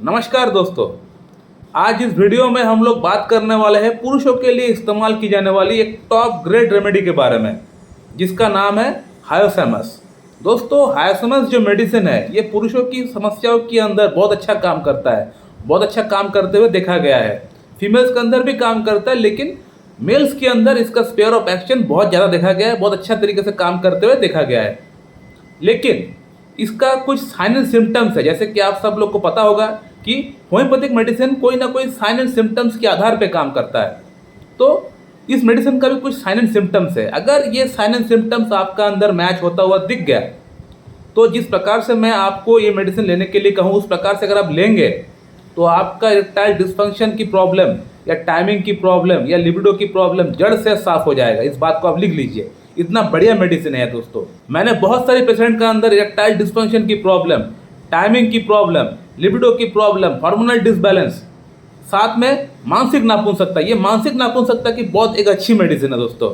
नमस्कार दोस्तों, आज इस वीडियो में हम लोग बात करने वाले हैं पुरुषों के लिए इस्तेमाल की जाने वाली एक टॉप ग्रेड रेमेडी के बारे में, जिसका नाम है हायोसैमस। दोस्तों, हायोसैमस जो मेडिसिन है ये पुरुषों की समस्याओं के अंदर बहुत अच्छा काम करता है, बहुत अच्छा काम करते हुए देखा गया है। फीमेल्स के अंदर भी काम करता है, लेकिन मेल्स के अंदर इसका स्पेयर ऑफ एक्शन बहुत ज़्यादा देखा गया है, बहुत अच्छा तरीके से काम करते हुए देखा गया है। लेकिन इसका कुछ साइन एंड सिम्टम्स है, जैसे कि आप सब लोग को पता होगा कि होम्योपैथिक मेडिसिन कोई ना कोई साइन एंड सिम्टम्स के आधार पे काम करता है। तो इस मेडिसिन का भी कुछ साइन एंड सिम्टम्स है। अगर ये साइन एंड सिम्टम्स आपका अंदर मैच होता हुआ दिख गया, तो जिस प्रकार से मैं आपको ये मेडिसिन लेने के लिए कहूँ उस प्रकार से अगर आप लेंगे तो आपका इरेक्टाइल डिस्फंक्शन की प्रॉब्लम या टाइमिंग की प्रॉब्लम या लिबिडो की प्रॉब्लम जड़ से साफ हो जाएगा। इस बात को आप लिख लीजिए, इतना बढ़िया मेडिसिन है दोस्तों। मैंने बहुत सारे पेशेंट का अंदर इरेक्टाइल डिस्फंक्शन की प्रॉब्लम, टाइमिंग की प्रॉब्लम, लिबिडो की प्रॉब्लम, हार्मोनल डिसबैलेंस, साथ में मानसिक नापुंसकता। ये मानसिक नापुंसकता की बहुत एक अच्छी मेडिसिन है दोस्तों।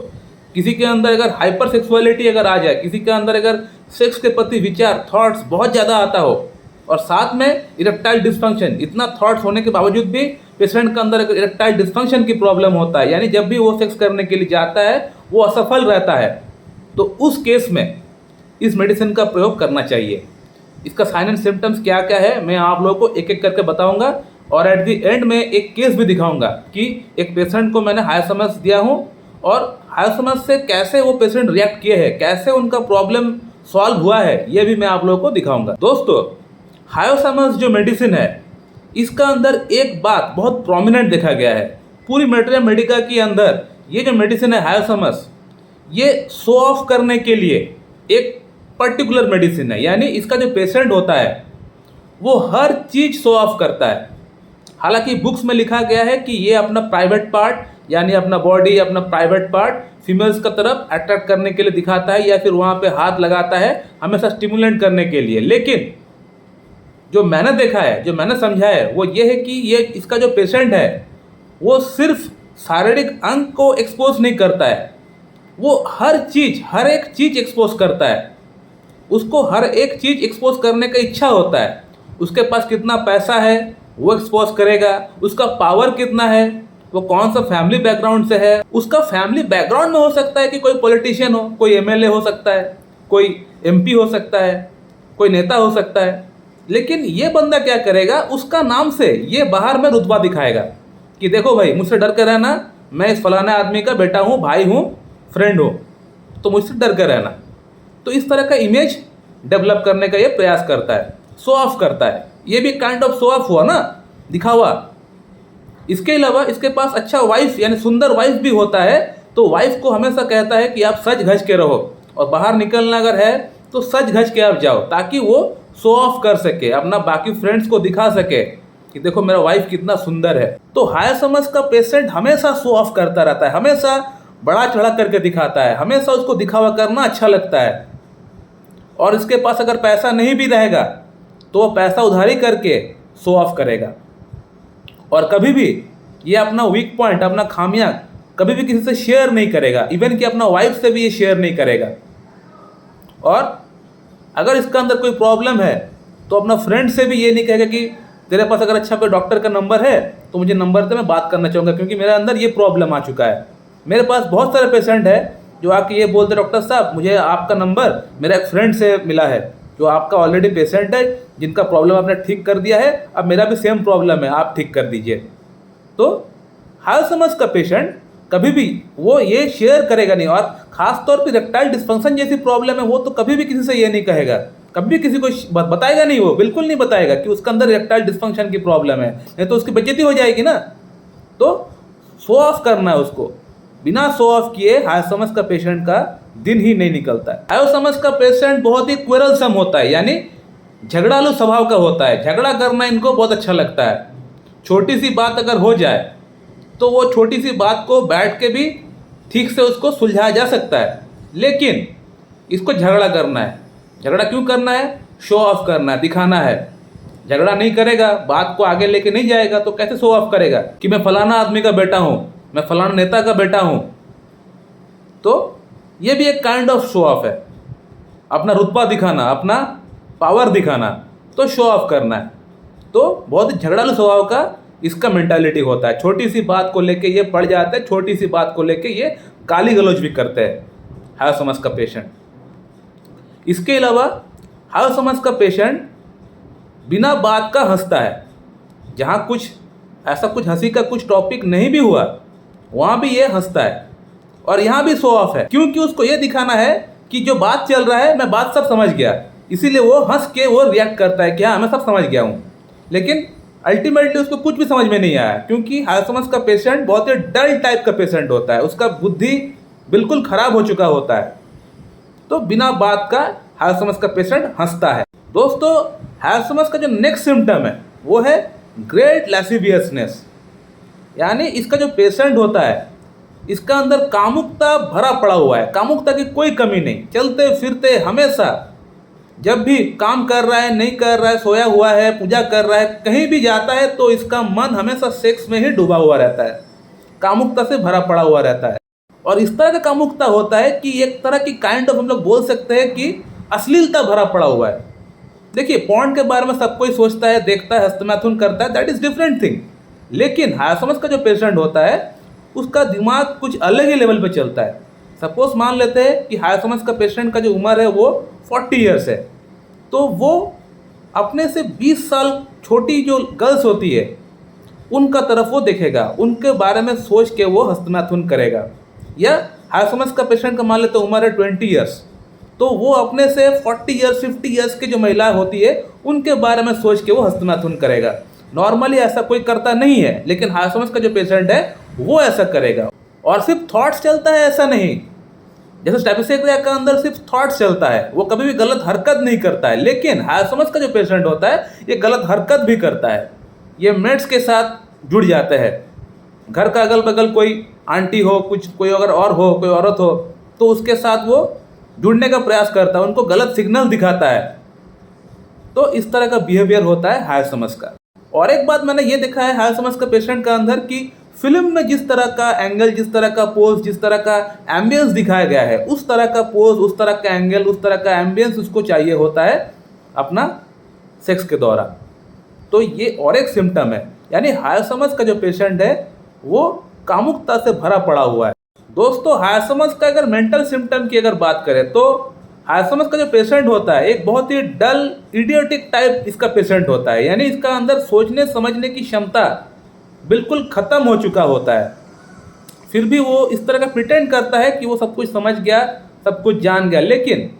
किसी के अंदर अगर हाइपर सेक्सुअलिटी अगर आ जाए, किसी के अंदर अगर सेक्स के प्रति विचार, थॉट्स बहुत ज़्यादा आता हो, और साथ में इरेक्टाइल डिस्फंक्शन, इतना थॉट्स होने के बावजूद भी पेशेंट के अंदर अगर इरेक्टाइल डिस्फंक्शन की प्रॉब्लम होता है, यानी जब भी वो सेक्स करने के लिए जाता है वो असफल रहता है, तो उस केस में इस मेडिसिन का प्रयोग करना चाहिए। इसका साइन एंड सिम्टम्स क्या क्या है मैं आप लोगों को एक एक करके बताऊंगा, और एट द एंड में एक केस भी दिखाऊंगा कि एक पेशेंट को मैंने हायोसैमस दिया हूँ और हायोसैमस से कैसे वो पेशेंट रिएक्ट किए हैं, कैसे उनका प्रॉब्लम सॉल्व हुआ है, ये भी मैं आप लोगों को दिखाऊंगा। दोस्तों, हायोसैमस जो मेडिसिन है इसका अंदर एक बात बहुत प्रोमिनेंट देखा गया है पूरी मैटरिया मेडिका के अंदर। ये जो मेडिसिन है हायोसैमस, ये शो ऑफ करने के लिए एक पर्टिकुलर मेडिसिन है, यानी इसका जो पेशेंट होता है वो हर चीज़ शो ऑफ करता है। हालांकि बुक्स में लिखा गया है कि ये अपना प्राइवेट पार्ट यानी अपना बॉडी, अपना प्राइवेट पार्ट फीमेल्स की तरफ अट्रैक्ट करने के लिए दिखाता है, या फिर वहाँ पे हाथ लगाता है हमेशा स्टिमुलेट करने के लिए। लेकिन जो मैंने देखा है, जो मैंने समझा है, वो ये है कि ये इसका जो पेशेंट है वो सिर्फ शारीरिक अंग को एक्सपोज नहीं करता है, वो हर चीज़, हर एक चीज़ एक्सपोज करता है। उसको हर एक चीज़ एक्सपोज करने का इच्छा होता है। उसके पास कितना पैसा है वो एक्सपोज करेगा, उसका पावर कितना है, वो कौन सा फैमिली बैकग्राउंड से है। उसका फैमिली बैकग्राउंड में हो सकता है कि कोई पॉलिटिशियन हो, कोई एमएलए हो सकता है, कोई एमपी हो सकता है, कोई नेता हो सकता है। लेकिन ये बंदा क्या करेगा, उसका नाम से ये बाहर में रुतबा दिखाएगा कि देखो भाई, मुझसे डर कर रहना, मैं इस फलाने आदमी का बेटा हूँ, भाई हूँ, फ्रेंड हूँ, तो मुझसे डर कर रहना। तो इस तरह का इमेज डेवलप करने का ये प्रयास करता है, शो ऑफ करता है। ये भी काइंड ऑफ शो ऑफ हुआ ना, दिखावा। इसके अलावा इसके पास अच्छा वाइफ यानी सुंदर वाइफ भी होता है, तो वाइफ को हमेशा कहता है कि आप सज धज के रहो, और बाहर निकलना अगर है तो सज धज के आप जाओ, ताकि वो शो ऑफ कर सके, अपना बाकी फ्रेंड्स को दिखा सके कि देखो मेरा वाइफ कितना सुंदर है। तो हायोसैमस का पेशेंट हमेशा शो ऑफ करता रहता है, हमेशा बड़ा चढ़ा करके दिखाता है, हमेशा उसको दिखावा करना अच्छा लगता है। और इसके पास अगर पैसा नहीं भी रहेगा तो वो पैसा उधारी करके शो ऑफ करेगा, और कभी भी ये अपना वीक पॉइंट, अपना खामियां कभी भी किसी से शेयर नहीं करेगा, इवन कि अपना वाइफ से भी ये शेयर नहीं करेगा। और अगर इसका अंदर कोई प्रॉब्लम है तो अपना फ्रेंड से भी ये नहीं कहेगा कि तेरे पास अगर अच्छा कोई डॉक्टर का नंबर है तो मुझे नंबर दे, मैं बात करना चाहूँगा क्योंकि मेरे अंदर ये प्रॉब्लम आ चुका है। मेरे पास बहुत सारे पेशेंट है जो आके ये बोलते, डॉक्टर साहब मुझे आपका नंबर मेरा एक फ्रेंड से मिला है जो आपका ऑलरेडी पेशेंट है, जिनका प्रॉब्लम आपने ठीक कर दिया है, अब मेरा भी सेम प्रॉब्लम है, आप ठीक कर दीजिए। तो हायोसैमस का पेशेंट कभी भी वो ये शेयर करेगा नहीं, और ख़ास तौर पे इरेक्टाइल डिस्फंक्शन जैसी प्रॉब्लम है वो तो कभी भी किसी से ये नहीं कहेगा, कभी भी किसी को बताएगा नहीं, वो बिल्कुल नहीं बताएगा कि उसके अंदर इरेक्टाइल डिस्फंक्शन की प्रॉब्लम है, नहीं तो उसकी बेइज्जती हो जाएगी ना। तो शो ऑफ करना है उसको, बिना शो ऑफ किए हायोसैमस का पेशेंट का दिन ही नहीं निकलता है। हायोसैमस का पेशेंट बहुत ही क्वेरलसम होता है, यानी झगड़ालू स्वभाव का होता है, झगड़ा करना इनको बहुत अच्छा लगता है। छोटी सी बात अगर हो जाए तो वो छोटी सी बात को बैठ के भी ठीक से उसको सुलझाया जा सकता है, लेकिन इसको झगड़ा करना है। झगड़ा क्यों करना है? शो ऑफ करना है, दिखाना है। झगड़ा नहीं करेगा, बात को आगे लेके नहीं जाएगा, तो कैसे शो ऑफ करेगा कि मैं फलाना आदमी का बेटा हूँ, मैं फलाना नेता का बेटा हूँ। तो ये भी एक काइंड ऑफ शो ऑफ है, अपना रुतबा दिखाना, अपना पावर दिखाना, तो शो ऑफ करना है। तो बहुत ही झगड़ालू स्वभाव का इसका मेंटालिटी होता है। छोटी सी बात को लेके ये पड़ जाते हैं, छोटी सी बात को लेके ये गाली गलौज भी करते हैं हायोसोमस का पेशेंट। इसके अलावा हायोसोमस का पेशेंट बिना बात का हंसता है। जहाँ कुछ ऐसा कुछ हंसी का कुछ टॉपिक नहीं भी हुआ वहाँ भी ये हंसता है, और यहाँ भी शो ऑफ है, क्योंकि उसको ये दिखाना है कि जो बात चल रहा है मैं बात सब समझ गया, इसीलिए वो हंस के वो रिएक्ट करता है कि हाँ मैं सब समझ गया हूँ। लेकिन अल्टीमेटली उसको कुछ भी समझ में नहीं आया, क्योंकि हायोसोमस का पेशेंट बहुत ही डल टाइप का पेशेंट होता है, उसका बुद्धि बिल्कुल खराब हो चुका होता है। तो बिना बात का हायोसोमस का पेशेंट हंसता है। दोस्तों, हायोसोमस का जो नेक्स्ट सिम्टम है वो है ग्रेट लैसिवियसनेस, यानी इसका जो पेशेंट होता है इसका अंदर कामुकता भरा पड़ा हुआ है, कामुकता की कोई कमी नहीं। चलते फिरते हमेशा जब भी काम कर रहा है, नहीं कर रहा है, सोया हुआ है, पूजा कर रहा है, कहीं भी जाता है तो इसका मन हमेशा सेक्स में ही डूबा हुआ रहता है, कामुकता से भरा पड़ा हुआ रहता है। और इस तरह का कामुकता होता है कि एक तरह की काइंड ऑफ हम लोग बोल सकते हैं कि अश्लीलता भरा पड़ा हुआ है। देखिए, पॉर्न के बारे में सब कोई सोचता है, देखता है, हस्तमैथुन करता है, दैट इज डिफरेंट थिंग। लेकिन हायोसोमस का जो पेशेंट होता है उसका दिमाग कुछ अलग ही लेवल पे चलता है। सपोज मान लेते हैं कि हायोसोमस का पेशेंट का जो उम्र है वो 40 ईयर्स है, तो वो अपने से 20 साल छोटी जो गर्ल्स होती है उनका तरफ वो देखेगा, उनके बारे में सोच के वो हस्तमैथुन करेगा। या हायोसोमस का पेशेंट का मान लेते उम्र है 20 ईयर्स, तो वो अपने से 40 ईयर्स 50 ईयर्स की जो महिला होती है उनके बारे में सोच के वो हस्तमैथुन करेगा। नॉर्मली ऐसा कोई करता नहीं है, लेकिन हायोसोमस का जो पेशेंट है वो ऐसा करेगा। और सिर्फ थॉट्स चलता है ऐसा नहीं, जैसे स्टेपिसेक्रिया का अंदर सिर्फ थॉट्स चलता है, वो कभी भी गलत हरकत नहीं करता है। लेकिन हायोसोमस का जो पेशेंट होता है ये गलत हरकत भी करता है। ये मेट्स के साथ जुड़ जाते हैं, घर का अगल बगल कोई आंटी हो, कुछ कोई अगर और हो, कोई औरत हो, तो उसके साथ वो जुड़ने का प्रयास करता है, उनको गलत सिग्नल दिखाता है। तो इस तरह का बिहेवियर होता है हायोसोमस का। और एक बात मैंने ये देखा है हायोसोमस का पेशेंट का अंदर कि फिल्म में जिस तरह का एंगल, जिस तरह का पोज, जिस तरह का एम्बियंस दिखाया गया है, उस तरह का पोज, उस तरह का एंगल, उस तरह का एम्बियंस उसको चाहिए होता है अपना सेक्स के दौरान। तो ये और एक सिम्टम है, यानी हायोसोमस का जो पेशेंट है वो कामुकता से भरा पड़ा हुआ है। दोस्तों, हायोसोमस का अगर मेंटल सिम्टम की अगर बात करें तो हायोसोमस का जो पेशेंट होता है एक बहुत ही डल इडियोटिक टाइप इसका पेशेंट होता है, यानी इसका अंदर सोचने समझने की क्षमता बिल्कुल ख़त्म हो चुका होता है। फिर भी वो इस तरह का प्रिटेंड करता है कि वो सब कुछ समझ गया, सब कुछ जान गया, लेकिन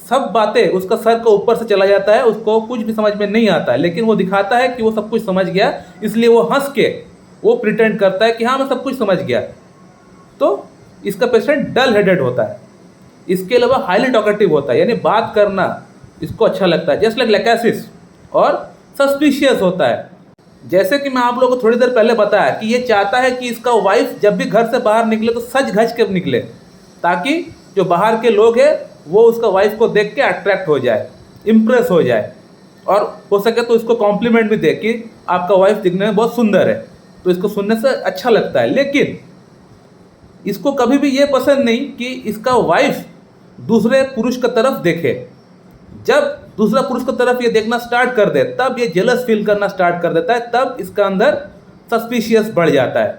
सब बातें उसका सर के ऊपर से चला जाता है, उसको कुछ भी समझ में नहीं आता है। लेकिन वो दिखाता है कि वो सब कुछ समझ गया, इसलिए वो हंस के वो प्रिटेंड करता है कि हाँ मैं सब कुछ समझ गया। तो इसका पेशेंट डल हेडेड होता है। इसके अलावा हाईली टॉकेटिव होता है, यानी बात करना इसको अच्छा लगता है, जस्ट लाइक लैकेसिस, और सस्पिशियस होता है। जैसे कि मैं आप लोगों को थोड़ी देर पहले बताया कि ये चाहता है कि इसका वाइफ जब भी घर से बाहर निकले तो सज धज के निकले, ताकि जो बाहर के लोग हैं वो उसका वाइफ को देख के अट्रैक्ट हो जाए, इम्प्रेस हो जाए, और हो सके तो इसको कॉम्प्लीमेंट भी दे कि आपका वाइफ दिखने में बहुत सुंदर है, तो इसको सुनने से अच्छा लगता है। लेकिन इसको कभी भी ये पसंद नहीं कि इसका वाइफ दूसरे पुरुष की तरफ देखे। जब दूसरा पुरुष की तरफ ये देखना स्टार्ट कर दे तब ये जेलस फील करना स्टार्ट कर देता है, तब इसका अंदर सस्पिशियस बढ़ जाता है।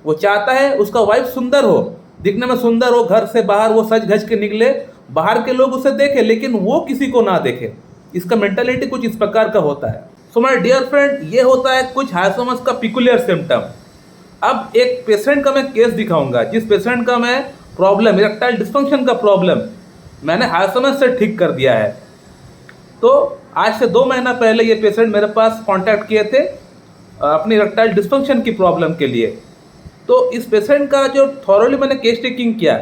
वो चाहता है उसका वाइफ सुंदर हो, दिखने में सुंदर हो, घर से बाहर वो सज धज के निकले, बाहर के लोग उसे देखें लेकिन वो किसी को ना देखे। इसका मेंटालिटी कुछ इस प्रकार का होता है। सो माय डियर फ्रेंड, ये होता है कुछ हायोसोमस का पिकुलियर सिम्टम। अब एक पेशेंट का मैं केस दिखाऊंगा, जिस पेशेंट का मैं प्रॉब्लम, इरेक्टाइल डिस्फंक्शन का प्रॉब्लम मैंने हायोसोमस से ठीक कर दिया है। तो आज से 2 महीना पहले ये पेशेंट मेरे पास कांटेक्ट किए थे अपनी इरेक्टाइल डिस्फंक्शन की प्रॉब्लम के लिए। तो इस पेशेंट का जो थॉरोली मैंने केस टेकिंग किया,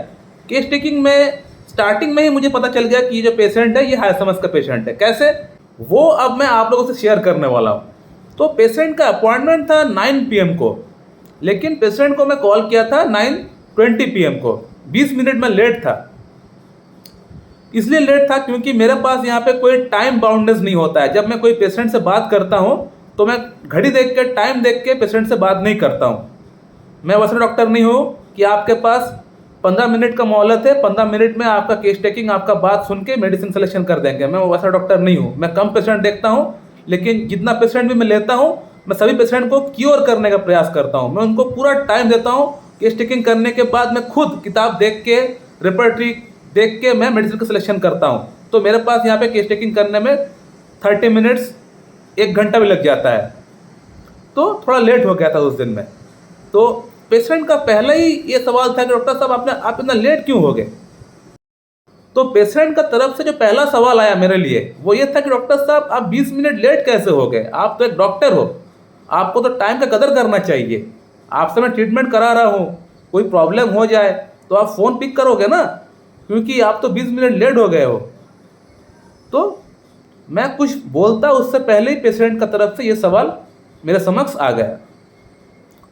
केस टेकिंग में स्टार्टिंग में ही मुझे पता चल गया कि ये जो पेशेंट है ये हायोसोमस का पेशेंट है। कैसे, वो अब मैं आप लोगों से शेयर करने वाला हूँ। तो पेशेंट का अपॉइंटमेंट था 9 PM को, लेकिन पेशेंट को मैं कॉल किया था 9:20 PM को। 20 मिनट में लेट था। इसलिए लेट था क्योंकि मेरे पास यहाँ पे कोई टाइम बाउंडेस नहीं होता है। जब मैं कोई पेशेंट से बात करता हूँ तो मैं घड़ी देख के, टाइम देख के पेशेंट से बात नहीं करता हूँ। मैं वैसा डॉक्टर नहीं हूँ कि आपके पास 15 मिनट का मोहलत है, 15 मिनट में आपका केस टेकिंग, आपका बात सुन के मेडिसिन सिलेक्शन कर देंगे। मैं वैसा डॉक्टर नहीं हूँ। मैं कम पेशेंट देखता हूँ, लेकिन जितना पेशेंट भी मैं लेता हूँ, मैं सभी पेशेंट को क्योर करने का प्रयास करता हूँ। मैं उनको पूरा टाइम देता हूँ। केस टेकिंग करने के बाद मैं खुद किताब देख के, रेपर्टरी देख के मैं मेडिसिन का सिलेक्शन करता हूँ। तो मेरे पास यहाँ पे केस टेकिंग करने में 30 मिनट्स, 1 घंटा भी लग जाता है। तो थोड़ा लेट हो गया था उस दिन में। तो पेशेंट का पहला ही ये सवाल था कि डॉक्टर साहब आप इतना लेट क्यों हो गए। तो पेशेंट का तरफ से जो पहला सवाल आया मेरे लिए वो ये था कि डॉक्टर साहब आप 20 मिनट लेट कैसे हो गए, आप तो एक डॉक्टर हो, आपको तो टाइम का कदर करना चाहिए। आपसे मैं ट्रीटमेंट करा रहा हूँ, कोई प्रॉब्लम हो जाए तो आप फ़ोन पिक करोगे ना, क्योंकि आप तो 20 मिनट लेट हो गए हो। तो मैं कुछ बोलता उससे पहले ही पेशेंट का तरफ से ये सवाल मेरे समक्ष आ गया।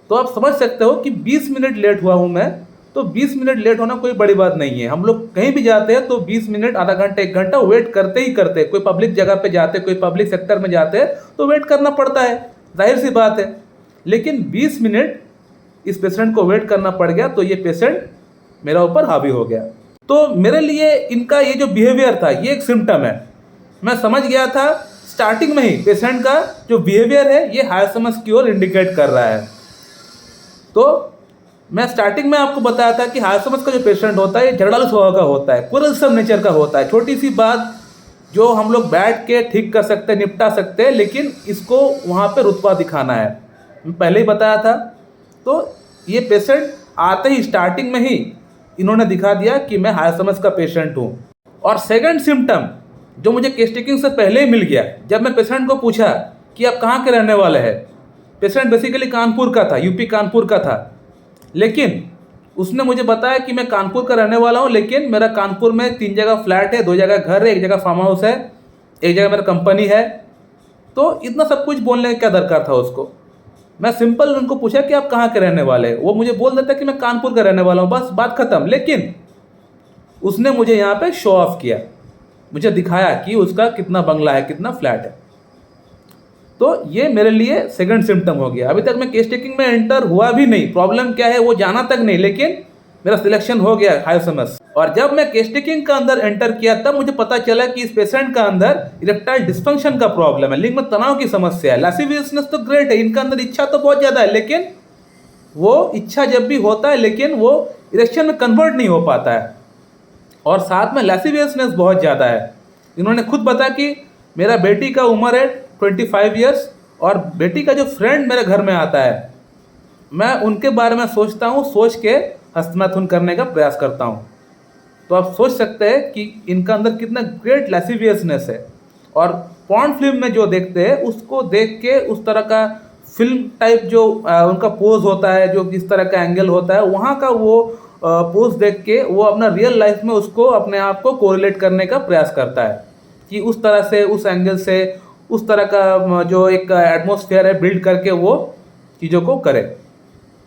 तो आप समझ सकते हो कि 20 मिनट लेट हुआ हूँ मैं। तो 20 मिनट लेट होना कोई बड़ी बात नहीं है। हम लोग कहीं भी जाते हैं तो 20 मिनट, आधा घंटा, 1 घंटा वेट करते ही करते। कोई पब्लिक जगह पे जाते, कोई पब्लिक सेक्टर में जाते हैं तो वेट करना पड़ता है, जाहिर सी बात है। लेकिन 20 मिनट इस पेशेंट को वेट करना पड़ गया, तो ये पेशेंट मेरा ऊपर हावी हो गया। तो मेरे लिए इनका ये जो बिहेवियर था ये एक सिम्टम है। मैं समझ गया था स्टार्टिंग में ही पेशेंट का जो बिहेवियर है ये हायरसमस की ओर इंडिकेट कर रहा है। तो मैं स्टार्टिंग में आपको बताया था कि हायरसमस का जो पेशेंट होता है ये झगड़ालू स्वभाव का होता है, क्विरलसम नेचर का होता है। छोटी सी बात जो हम लोग बैठ के ठीक कर सकते हैं, निपटा सकते हैं, लेकिन इसको वहाँ पे रुतबा दिखाना है, मैं पहले ही बताया था। तो ये पेशेंट आते ही स्टार्टिंग में ही इन्होंने दिखा दिया कि मैं हायरसमस का पेशेंट हूँ। और सेकंड सिम्टम जो मुझे केस टेकिंग से पहले ही मिल गया, जब मैं पेशेंट को पूछा कि आप कहाँ के रहने वाले हैं। पेशेंट बेसिकली कानपुर का था, यूपी कानपुर का था, लेकिन उसने मुझे बताया कि मैं कानपुर का रहने वाला हूँ, लेकिन मेरा कानपुर में 3 जगह फ्लैट है, 2 जगह घर है, 1 जगह फार्म हाउस है, 1 जगह मेरा कंपनी है। तो इतना सब कुछ बोलने का क्या दरकार था उसको। मैं सिंपल उनको पूछा कि आप कहाँ के रहने वाले हैं, वो मुझे बोल देता कि मैं कानपुर का रहने वाला हूँ, बस बात खत्म। लेकिन उसने मुझे यहाँ पे शो ऑफ किया, मुझे दिखाया कि उसका कितना बंगला है, कितना फ्लैट है। तो ये मेरे लिए सेकंड सिम्टम हो गया। अभी तक मैं केस टेकिंग में एंटर हुआ भी नहीं, प्रॉब्लम क्या है वो जाना तक नहीं, लेकिन मेरा सिलेक्शन हो गया हायरसमस। और जब मैं केस टेकिंग का अंदर एंटर किया तब मुझे पता चला कि इस पेशेंट का अंदर इरेक्टाइल डिस्फंक्शन का प्रॉब्लम है, लिंग में तनाव की समस्या है। लैसिवियसनेस तो ग्रेट है, इनका अंदर इच्छा तो बहुत ज़्यादा है, लेकिन वो इच्छा जब भी होता है लेकिन वो इरेक्शन में कन्वर्ट नहीं हो पाता है। और साथ में लैसिवियसनेस बहुत ज़्यादा है। इन्होंने खुद बताया कि मेरा बेटी का उम्र है 25 ईयर्स, और बेटी का जो फ्रेंड मेरे घर में आता है, मैं उनके बारे में सोचता हूँ, सोच के हस्तमैथुन करने का प्रयास करता हूँ। तो आप सोच सकते हैं कि इनका अंदर कितना ग्रेट लैसिवियसनेस है। और पॉर्न फिल्म में जो देखते हैं उसको देख के उस तरह का फिल्म टाइप जो उनका पोज होता है, जो जिस तरह का एंगल होता है, वहाँ का वो पोज देख के वो अपना रियल लाइफ में उसको अपने आप को कोरिलेट करने का प्रयास करता है कि उस तरह से, उस एंगल से, उस तरह का जो एक एटमॉस्फेयर है बिल्ड करके वो चीज़ों को करे।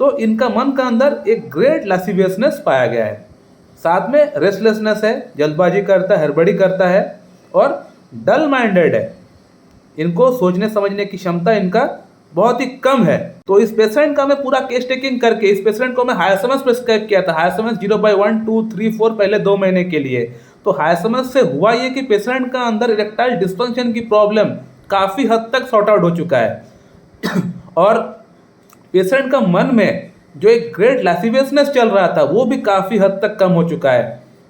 तो इनका मन का अंदर एक ग्रेट लैसिवियसनेस पाया गया है। साथ में रेस्टलेसनेस है, जल्दबाजी करता है, हड़बड़ी करता है, और डल माइंडेड है। इनको सोचने समझने की क्षमता इनका बहुत ही कम है। तो इस पेशेंट का मैं पूरा केस टेकिंग करके इस पेशेंट को मैं हायरसमस प्रिस्क्राइब किया था, हायरसमस 0/1, 2, 3, 4 पहले 2 महीने के लिए। तो हायरसमस से हुआ ये कि पेशेंट का अंदर इरेक्टाइल डिस्फंक्शन की प्रॉब्लम काफ़ी हद तक सॉर्ट आउट हो चुका है। और पेशेंट का मन में जो एक ग्रेट लैसिवियसनेस चल रहा था वो भी काफ़ी हद तक कम हो चुका है।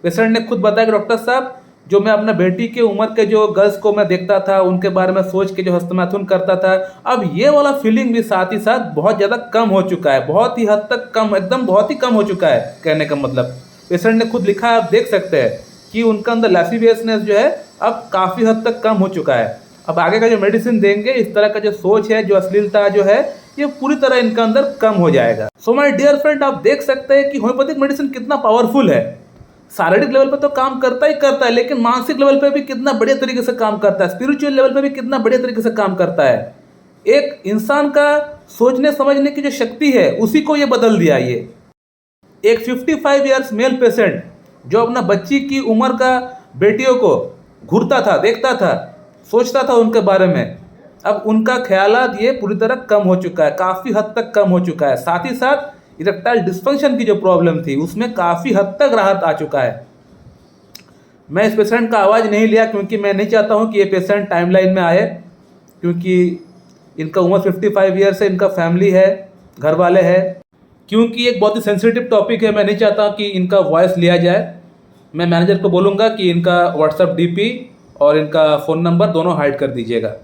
पेशेंट ने खुद बताया कि डॉक्टर साहब, जो मैं अपना बेटी के उम्र के जो गर्ल्स को मैं देखता था, उनके बारे में सोच के जो हस्तमैथुन करता था, अब ये वाला फीलिंग भी साथ ही साथ बहुत ज़्यादा कम हो चुका है, बहुत ही हद तक कम, एकदम बहुत ही कम हो चुका है। कहने का मतलब पेशेंट ने खुद लिखा है, आप देख सकते हैं कि उनका अंदर लैसिवियसनेस जो है अब काफ़ी हद तक कम हो चुका है। अब आगे का जो मेडिसिन देंगे, इस तरह का जो सोच है, जो अश्लीलता जो है, ये पूरी तरह इनका अंदर कम हो जाएगा। सो माय डियर फ्रेंड, आप देख सकते हैं कि होम्योपैथिक मेडिसिन कितना पावरफुल है। शारीरिक लेवल पे तो काम करता ही करता है, लेकिन मानसिक लेवल पे भी कितना बढ़िया तरीके से काम करता है, स्पिरिचुअल लेवल पे भी कितना बढ़िया तरीके से काम करता है। एक इंसान का सोचने समझने की जो शक्ति है उसी को ये बदल दिया। ये एक 55 ईयर्स मेल पेशेंट जो अपना बच्ची की उम्र का बेटियों को घूरता था, देखता था, सोचता था उनके बारे में, अब उनका ख्यालात ये पूरी तरह कम हो चुका है, काफ़ी हद तक कम हो चुका है। साथ ही साथ इरेक्टाइल डिस्फंक्शन की जो प्रॉब्लम थी उसमें काफ़ी हद तक राहत आ चुका है। मैं इस पेशेंट का आवाज़ नहीं लिया क्योंकि मैं नहीं चाहता हूं कि ये पेशेंट टाइमलाइन में आए, क्योंकि इनका उम्र 55 ईयर्स है, इनका फैमिली है, घर वाले हैं। क्योंकि एक बहुत ही सेंसिटिव टॉपिक है, मैं नहीं चाहता कि इनका वॉइस लिया जाए। मैं मैनेजर को बोलूँगा कि इनका व्हाट्सएप डीपी और इनका फ़ोन नंबर दोनों हाइड कर दीजिएगा।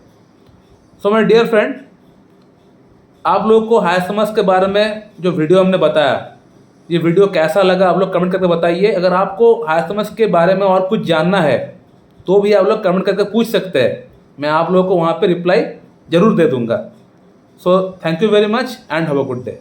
सो माय डियर फ्रेंड, आप लोगों को हायसमस के बारे में जो वीडियो हमने बताया, ये वीडियो कैसा लगा आप लोग कमेंट करके बताइए। अगर आपको हायसमस के बारे में और कुछ जानना है तो भी आप लोग कमेंट करके पूछ सकते हैं, मैं आप लोगों को वहाँ पे रिप्लाई ज़रूर दे दूँगा। So thank you very much and have a good day.